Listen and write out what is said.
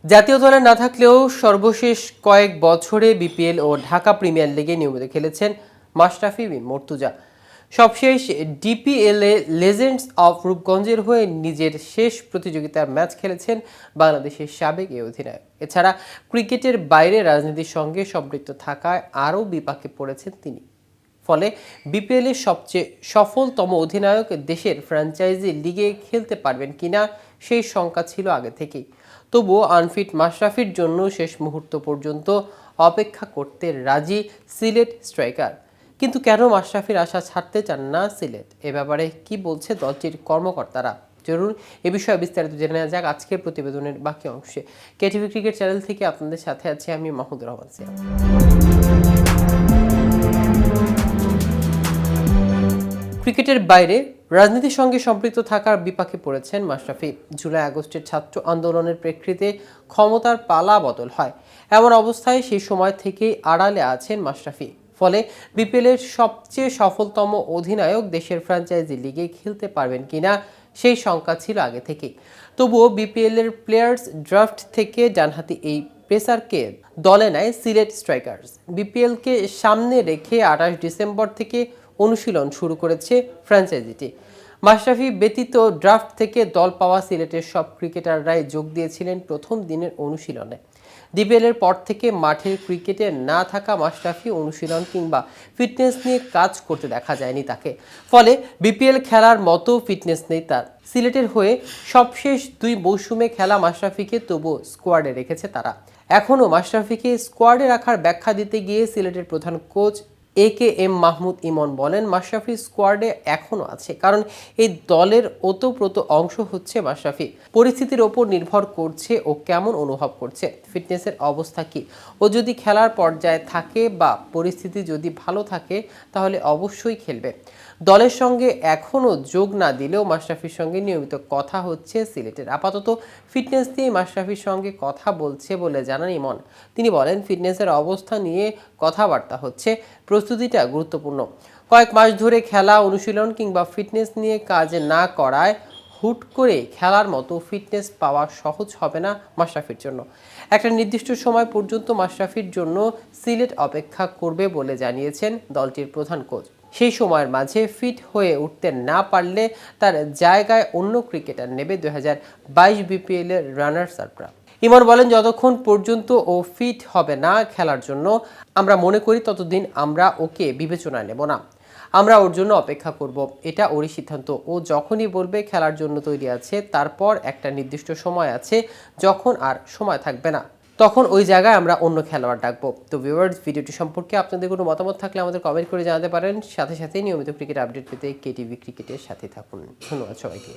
জাতীয় দলে না থাকলেও সর্বশেষ কয়েক বছরে বিপিএল ও ঢাকা প্রিমিয়ার লিগে নিয়মিত খেলেছেন মাশরাফি বিন মুর্তজা। সবশেষ ডিপিএলে লেজেন্ডস অফ রূপগঞ্জের হয়ে নিজের শেষ প্রতিযোগিতার ম্যাচ খেলেছেন বাংলাদেশের সাবেক এই অধিনায়ক। এছাড়া ক্রিকেটের বাইরে রাজনীতির সঙ্গে সম্পৃক্ত থাকায় আরও বিপাকে পড়েছেন তিনি। ফলে বিপিএলের সবচেয়ে সফলতম অধিনায়ক দেশের ফ্র্যাঞ্চাইজি লিগে খেলতে পারবেন কিনা সেই শঙ্কা ছিল আগে থেকেই। তবুও আনফিট মাশরাফির জন্য শেষ মুহূর্ত পর্যন্ত অপেক্ষা করতে রাজি সিলেট স্ট্রাইকার। কিন্তু কেন মাশরাফির আশা ছাড়তে চান না সিলেট? এ ব্যাপারে কি বলছে দলটির কর্মকর্তারা? চলুন এ বিষয়ে বিস্তারিত জেনে নেওয়া যাক আজকের প্রতিবেদনের বাকি অংশে। কেটিভি ক্রিকেট চ্যানেল থেকে আপনাদের সাথে আছি আমি মাহমুদুর রহমান সিয়াম। ক্রিকেটের বাইরে রাজনীতির সঙ্গে সম্পৃক্ত থাকার বিপাকে পড়েছেন মাশরাফি। জুলাই আগস্টের ছাত্র আন্দোলনের প্রেক্ষিতে ক্ষমতার পালা বদল হয়। এমন অবস্থায় সেই সময় থেকেই আড়ালে আছেন মাশরাফি। ফলে বিপিএলের সবচেয়ে সফলতম অধিনায়ক দেশের ফ্র্যাঞ্চাইজি লিগে খেলতে পারবেন কিনা সেই শঙ্কা ছিল আগে থেকেই। তবুও বিপিএলের প্লেয়ার্স ড্রাফট থেকে ডানহাতি এই পেসারকে দলে নেয় সিলেট স্ট্রাইকার্স। বিপিএলকে সামনে রেখে 28 ডিসেম্বর থেকে অনুশীলন শুরু করেছে ফ্র্যাঞ্চাইজিটি। মাশরাফি ব্যতীত ড্রাফট থেকে দল পাওয়া সিলেটের সব ক্রিকেটাররাই যোগ দিয়েছিলেন প্রথম দিনের অনুশীলনে। ডিপিএলের পর থেকে মাঠের ক্রিকেটে না থাকা মাশরাফি অনুশীলন কিংবা ফিটনেস নিয়ে কাজ করতে দেখা যায়নি তাকে। ফলে বিপিএল খেলার মতো ফিটনেস নেই তার। সিলেটের হয়ে সবশেষ 2 মৌসুমে খেলা মাশরাফিকে তবুও স্কোয়াডে রেখেছে তারা। এখনও মাশরাফিকে স্কোয়াডে রাখার ব্যাখ্যা দিতে গিয়ে সিলেটের প্রধান কোচ AKM মাহমুদ ইমন বলেন, মাশরাফি স্কোয়াডে এখনও আছে, কারণ এই দলের ওতপ্রোত অংশ হচ্ছে মাশরাফি। পরিস্থিতির ওপর নির্ভর করছে ও কেমন অনুভব করছে, ফিটনেসের অবস্থা কি। ও যদি খেলার পর্যায়ে থাকে বা পরিস্থিতি যদি ভালো থাকে তাহলে অবশ্যই খেলবে। দলের সঙ্গে এখনও যোগ না দিলেও মাশরাফির সঙ্গে নিয়মিত কথা হচ্ছে সিলেটের। আপাতত ফিটনেস নিয়ে মাশরাফির সঙ্গে কথা বলছে বলে জানান ইমন। তিনি বলেন, ফিটনেসের অবস্থা নিয়ে কথাবার্তা হচ্ছে, প্রস্তুতিটা গুরুত্বপূর্ণ। কয়েক মাস ধরে খেলা, অনুশীলন কিংবা ফিটনেস নিয়ে কাজ না করায় হুট করে খেলার মতো ফিটনেস পাওয়া সহজ হবে না মাশরাফির জন্য। একটা নির্দিষ্ট সময় পর্যন্ত মাশরাফির জন্য সিলেট অপেক্ষা করবে বলে জানিয়েছেন দলটির প্রধান কোচ। সেই সময়ের মাঝে ফিট হয়ে উঠতে না পারলে তার জায়গায় অন্য ক্রিকেটার নেবে 2022 বিপিএল এর রানার্স আপরা। ইমন বলেন, যতক্ষণ পর্যন্ত ও ফিট হবে না খেলার জন্য আমরা মনে করি ততদিন আমরা ওকে বিবেচনায় নেব না। আমরা ওর জন্য অপেক্ষা করব, এটা ওরই সিদ্ধান্ত। ও যখনই বলবে খেলার জন্য তৈরি আছে, তারপর একটা নির্দিষ্ট সময় আছে যখন আর সময় থাকবে না, তখন ওই জায়গায় আমরা অন্য খেলোয়াড় ডাকবো। তো ভিউয়ার্স, ভিডিওটি সম্পর্কে আপনাদের কোনো মতামত থাকলে আমাদের কমেন্ট করে জানাতে পারেন। সাথে সাথে নিয়মিত ক্রিকেট আপডেট পেতে কেটিভি ক্রিকেটের সাথে থাকুন। ধন্যবাদ সবাইকে।